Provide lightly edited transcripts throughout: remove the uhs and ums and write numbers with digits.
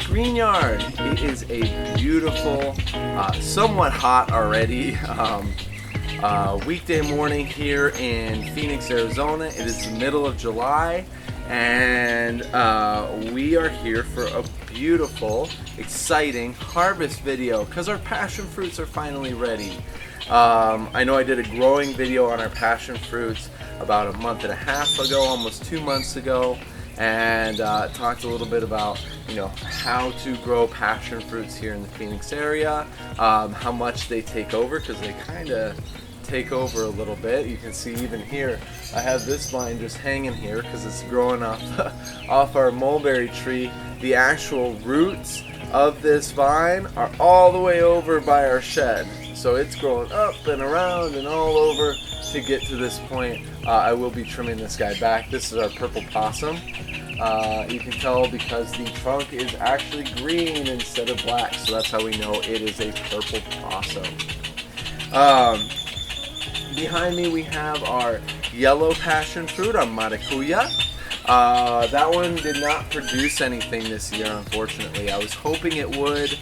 green yard. It is a beautiful, somewhat hot already, weekday morning here in Phoenix, Arizona. It is the middle of July, and we are here for a beautiful, exciting harvest video because our passion fruits are finally ready. I know I did a growing video on our passion fruits about a month and a half ago, almost 2 months ago, and talked a little bit about how to grow passion fruits here in the Phoenix area, how much they take over, because they kind of take over a little bit. You can see even here I have this vine just hanging here because it's growing off our mulberry tree. The actual roots of this vine are all the way over by our shed, so it's growing up and around and all over to get to this point. I will be trimming this guy back. This is our purple possum. You can tell because the trunk is actually green instead of black, so that's how we know it is a purple possum. Behind me we have our yellow passion fruit, our maracuya. That one did not produce anything this year, unfortunately. I was hoping it would,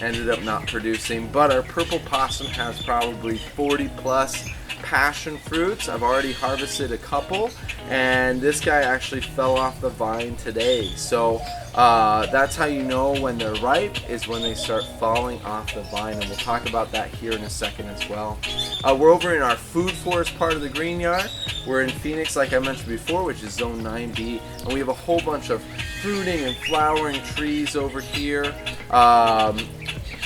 ended up not producing, but our purple possum has probably 40 plus passion fruits. I've already harvested a couple, and this guy actually fell off the vine today. So that's how you know when they're ripe, is when they start falling off the vine, and we'll talk about that here in a second as well. We're over in our food forest part of the green yard. We're in Phoenix, like I mentioned before, which is zone 9B, and we have a whole bunch of fruiting and flowering trees over here.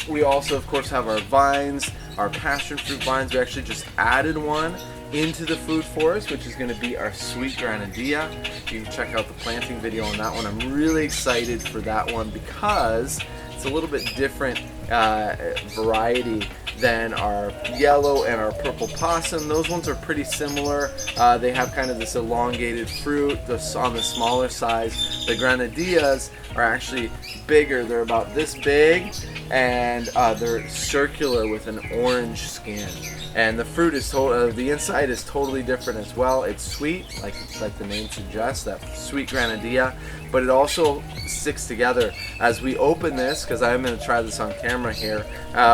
We also, of course, have our vines, our passion fruit vines. We actually just added one into the food forest, which is going to be our sweet grenadilla. You can check out the planting video on that one. I'm really excited for that one because it's a little bit different variety than our yellow and our purple possum. Those ones are pretty similar. They have kind of this elongated fruit on the smaller size. The grenadillas are actually bigger. They're about this big, and they're circular with an orange skin. And the fruit is the inside is totally different as well. It's sweet, like the name suggests, that sweet grenadilla, but it also sticks together. As we open this, because I'm going to try this on camera here,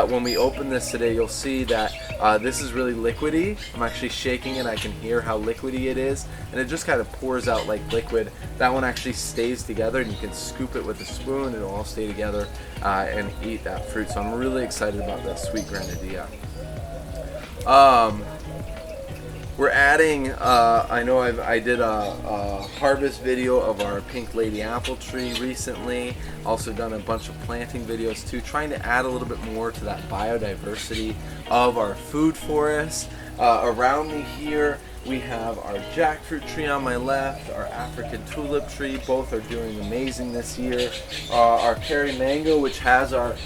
when we open this today, you'll see that this is really liquidy. I'm actually shaking it. I can hear how liquidy it is, and it just kind of pours out like liquid. That one actually stays together, and you can scoop it with a spoon. It'll all stay together and eat that fruit. So I'm really excited about that sweet grenadilla. We're adding, I know I did a harvest video of our pink lady apple tree recently. Also done a bunch of planting videos too, trying to add a little bit more to that biodiversity of our food forest. Around me here we have our jackfruit tree on my left, our African tulip tree. Both are doing amazing this year. Our Kerry mango, which has our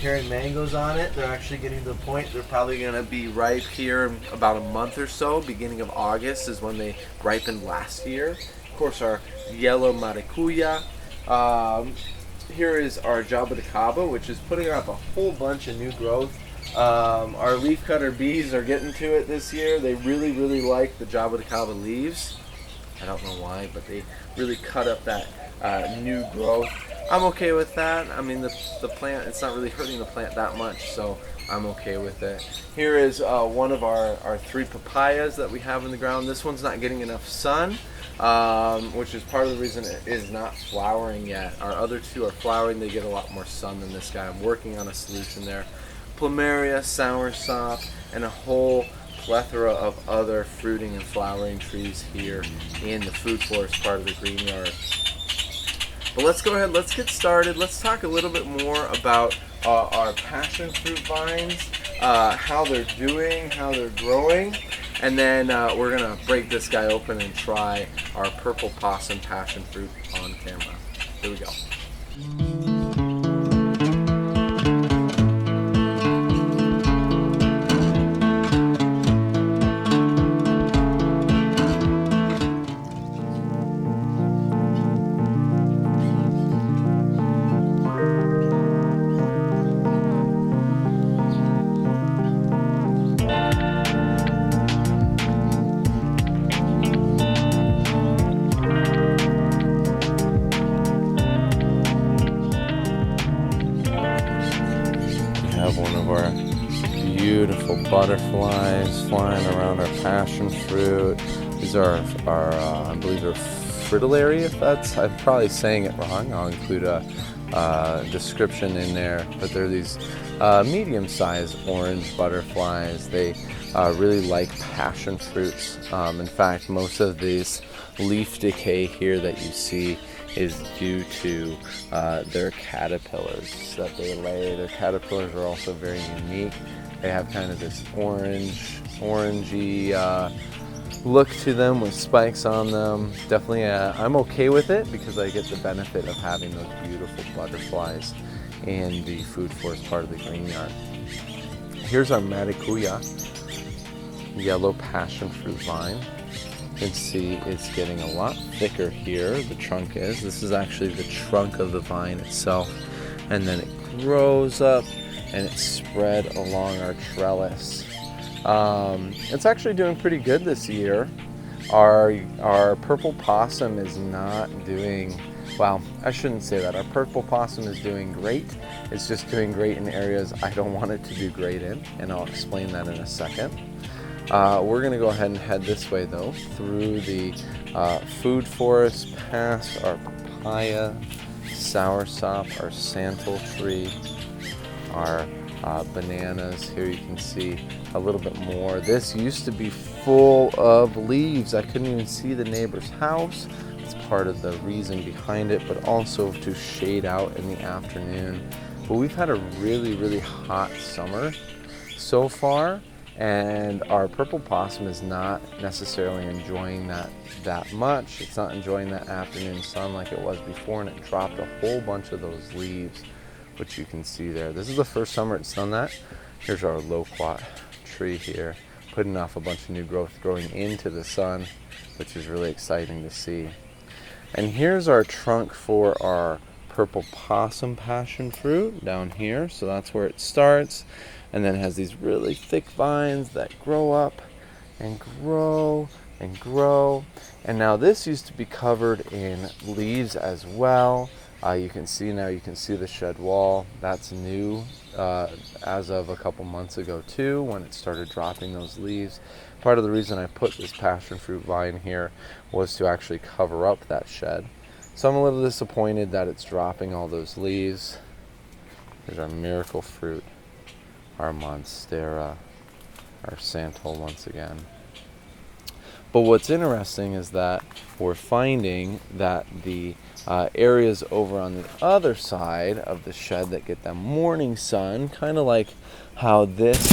Kerry mangoes on it, they're actually getting to the point they're probably going to be ripe here in about a month or so. Beginning of August is when they ripened last year. Of course, our yellow maracuya. Here is our jabuticaba, which is putting up a whole bunch of new growth. Our leafcutter bees are getting to it this year. They really like the jabuticaba leaves. I don't know why, but they really cut up that new growth. I'm okay with that. I mean, the plant, it's not really hurting the plant that much, so I'm okay with it. Here is one of our 3 papayas that we have in the ground. This one's not getting enough sun, which is part of the reason it is not flowering yet. Our other 2 are flowering. They get a lot more sun than this guy. I'm working on a solution there. Plumeria, soursop, and a whole plethora of other fruiting and flowering trees here in the food forest part of the green yard. But let's go ahead, let's get started. Let's talk a little bit more about our passion fruit vines, how they're doing, how they're growing, and then we're gonna break this guy open and try our purple possum passion fruit on camera. Here we go. have one of our beautiful butterflies flying around our passion fruit. These are our I believe they're fritillary, if that's, I'm probably saying it wrong. I'll include a description in there, but they're these medium-sized orange butterflies. They really like passion fruits. In fact, most of these leaf decay here that you see is due to their caterpillars that they lay. Their caterpillars are also very unique. They have kind of this orangey look to them with spikes on them. Definitely, I'm okay with it because I get the benefit of having those beautiful butterflies in the food forest part of the green yard. Here's our maracuya, yellow passion fruit vine. You can see it's getting a lot thicker here, the trunk is. This is actually the trunk of the vine itself, and then it grows up and it's spread along our trellis. It's actually doing pretty good this year. Our purple possum is not doing, well, I shouldn't say that. Our purple possum is doing great. It's just doing great in areas I don't want it to do great in, and I'll explain that in a second. We're going to go ahead and head this way though, through the food forest, past our papaya, soursop, our santal tree, our bananas. Here you can see a little bit more. This used to be full of leaves. I couldn't even see the neighbor's house. It's part of the reason behind it, but also to shade out in the afternoon. But we've had a really, really hot summer so far, and our purple possum is not necessarily enjoying that much. It's not enjoying that afternoon sun like it was before, and it dropped a whole bunch of those leaves, which you can see there. This is the first summer it's done that. Here's our loquat tree here, putting off a bunch of new growth growing into the sun, which is really exciting to see. And here's our trunk for our purple possum passion fruit down here. So that's where it starts, and then it has these really thick vines that grow up and grow and grow. And now this used to be covered in leaves as well. You can see now, you can see the shed wall. That's new as of a couple months ago too, when it started dropping those leaves. Part of the reason I put this passion fruit vine here was to actually cover up that shed. So I'm a little disappointed that it's dropping all those leaves. Here's our miracle fruit, our monstera, our santal once again. But what's interesting is that we're finding that the areas over on the other side of the shed that get that morning sun, kind of like how this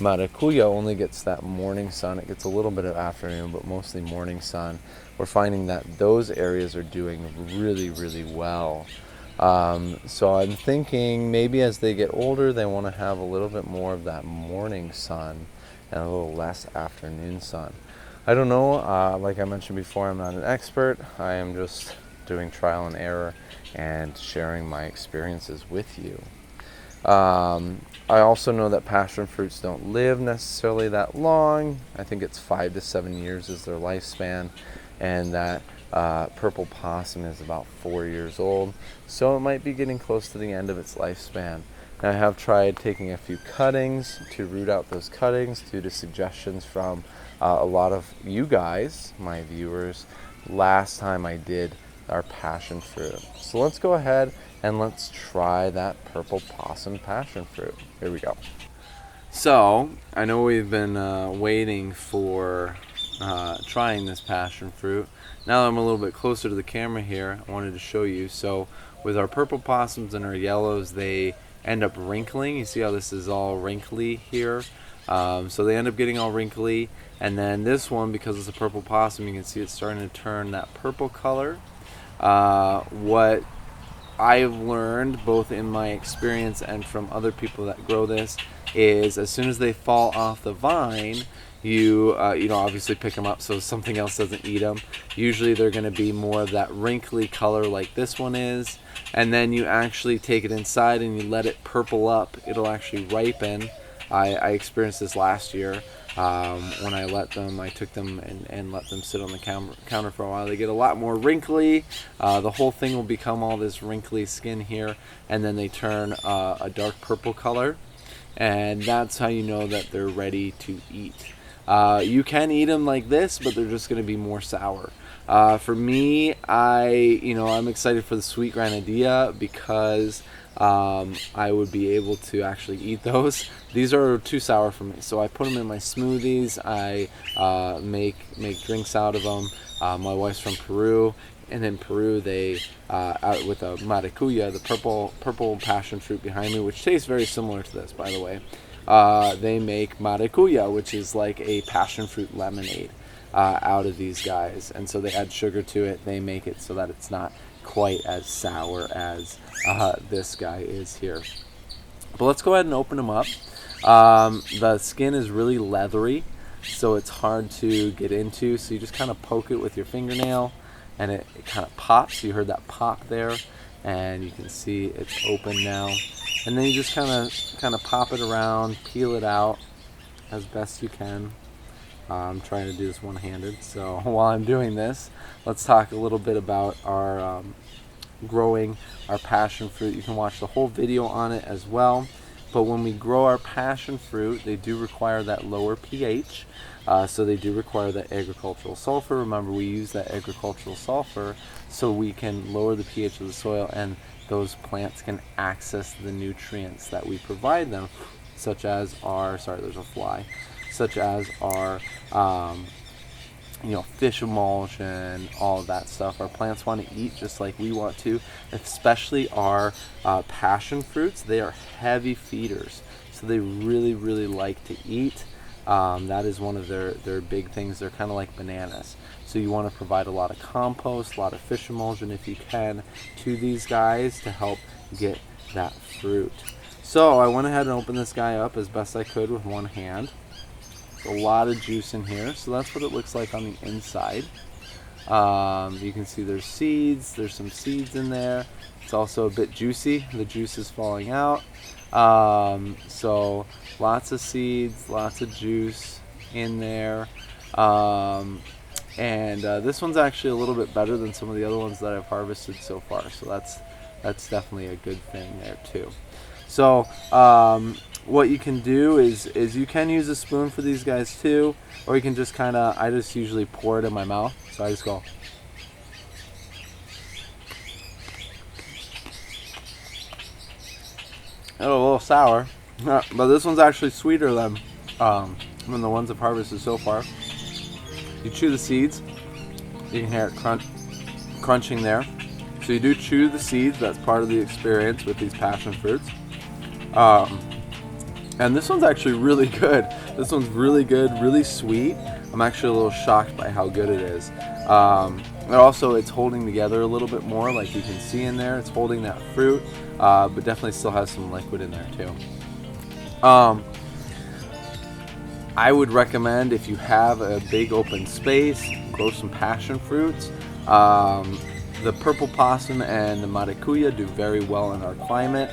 maracuya only gets that morning sun. It gets a little bit of afternoon, but mostly morning sun. We're finding that those areas are doing really, really well. So I'm thinking maybe as they get older, they want to have a little bit more of that morning sun and a little less afternoon sun. I don't know, like I mentioned before, I'm not an expert. I am just doing trial and error and sharing my experiences with you. I also know that passion fruits don't live necessarily that long. I think it's 5 to 7 years is their lifespan, and that purple possum is about 4 years old, so it might be getting close to the end of its lifespan. Now, I have tried taking a few cuttings to root out those cuttings due to suggestions from a lot of you guys, my viewers, last time I did our passion fruit. So let's go ahead and let's try that purple possum passion fruit. Here we go. So I know we've been waiting for trying this passion fruit. Now that I'm a little bit closer to the camera here, I wanted to show you. So with our purple possums and our yellows, they end up wrinkling. You see how this is all wrinkly here? So they end up getting all wrinkly. And then this one, because it's a purple possum, you can see it's starting to turn that purple color. What I've learned, both in my experience and from other people that grow this, is as soon as they fall off the vine, you obviously pick them up so something else doesn't eat them. Usually they're going to be more of that wrinkly color like this one is, and then you actually take it inside and you let it purple up. It'll actually ripen. I experienced this last year. When I took them and let them sit on the counter for a while. They get a lot more wrinkly. The whole thing will become all this wrinkly skin here, and then they turn a dark purple color, and that's how you know that they're ready to eat. You can eat them like this, but they're just going to be more sour. For me, I'm excited for the sweet granadilla because I would be able to actually eat those. These are too sour for me, so I put them in my smoothies. I make drinks out of them. My wife's from Peru, and in Peru they out with a maracuya, the purple passion fruit behind me, which tastes very similar to this, by the way. They make maracuya, which is like a passion fruit lemonade out of these guys, and so they add sugar to it. They make it so that it's not quite as sour as this guy is here. But let's go ahead and open them up. The skin is really leathery, so it's hard to get into, so you just kind of poke it with your fingernail and it kind of pops. You heard that pop there, and you can see it's open now. And then you just kind of pop it around, peel it out as best you can. I'm trying to do this one-handed, so while I'm doing this, let's talk a little bit about our growing our passion fruit. You can watch the whole video on it as well. But when we grow our passion fruit, they do require that lower pH, so they do require that agricultural sulfur. Remember, we use that agricultural sulfur so we can lower the pH of the soil, and those plants can access the nutrients that we provide them, such as our, there's a fly, such as our fish emulsion, all of that stuff. Our plants want to eat just like we want to, especially our passion fruits. They are heavy feeders, so they really, really like to eat. That is one of their big things. They're kind of like bananas. So you want to provide a lot of compost, a lot of fish emulsion if you can, to these guys to help get that fruit. So I went ahead and opened this guy up as best I could with one hand. A lot of juice in here, so that's what it looks like on the inside. You can see there's seeds, there's some seeds in there. It's also a bit juicy, the juice is falling out. So lots of seeds, lots of juice in there. And this one's actually a little bit better than some of the other ones that I've harvested so far, so that's definitely a good thing there too. So what you can do is you can use a spoon for these guys too, or you can just I just usually pour it in my mouth, so I just go. It's a little sour, but this one's actually sweeter than the ones I've harvested so far. You chew the seeds, you can hear it crunching there. So you do chew the seeds, that's part of the experience with these passion fruits. And this one's actually really good. This one's really good, really sweet. I'm actually a little shocked by how good it is. And also it's holding together a little bit more, like you can see in there. It's holding that fruit, but definitely still has some liquid in there too. I would recommend, if you have a big open space, grow some passion fruits. The purple possum and the maracuya do very well in our climate.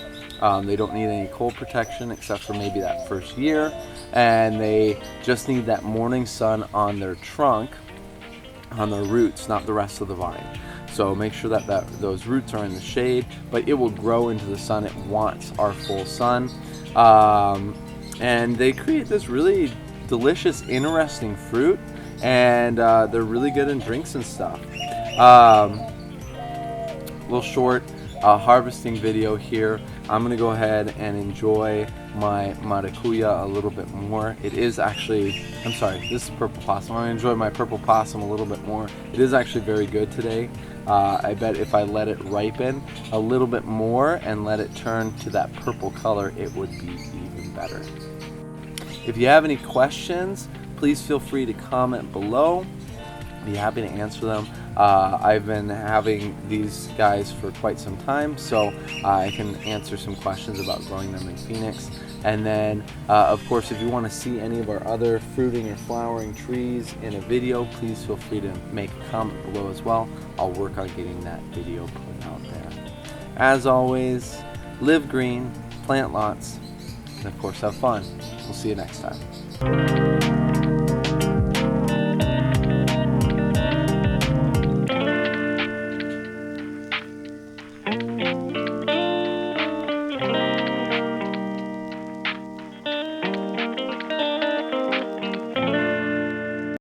They don't need any cold protection except for maybe that first year, and they just need that morning sun on their trunk, on their roots, not the rest of the vine. So make sure that those roots are in the shade, but it will grow into the sun. It wants our full sun, and they create this really delicious, interesting fruit, and they're really good in drinks and stuff. Little short harvesting video here. I'm gonna go ahead and enjoy my maracuya a little bit more. It is actually, this is purple possum. I'm gonna enjoy my purple possum a little bit more. It is actually very good today. I bet if I let it ripen a little bit more and let it turn to that purple color, it would be even better. If you have any questions, please feel free to comment below. Be happy to answer them. I've been having these guys for quite some time, so I can answer some questions about growing them in Phoenix. And then, of course, if you want to see any of our other fruiting or flowering trees in a video, please feel free to make a comment below as well. I'll work on getting that video put out there. As always, live green, plant lots, and of course have fun. We'll see you next time.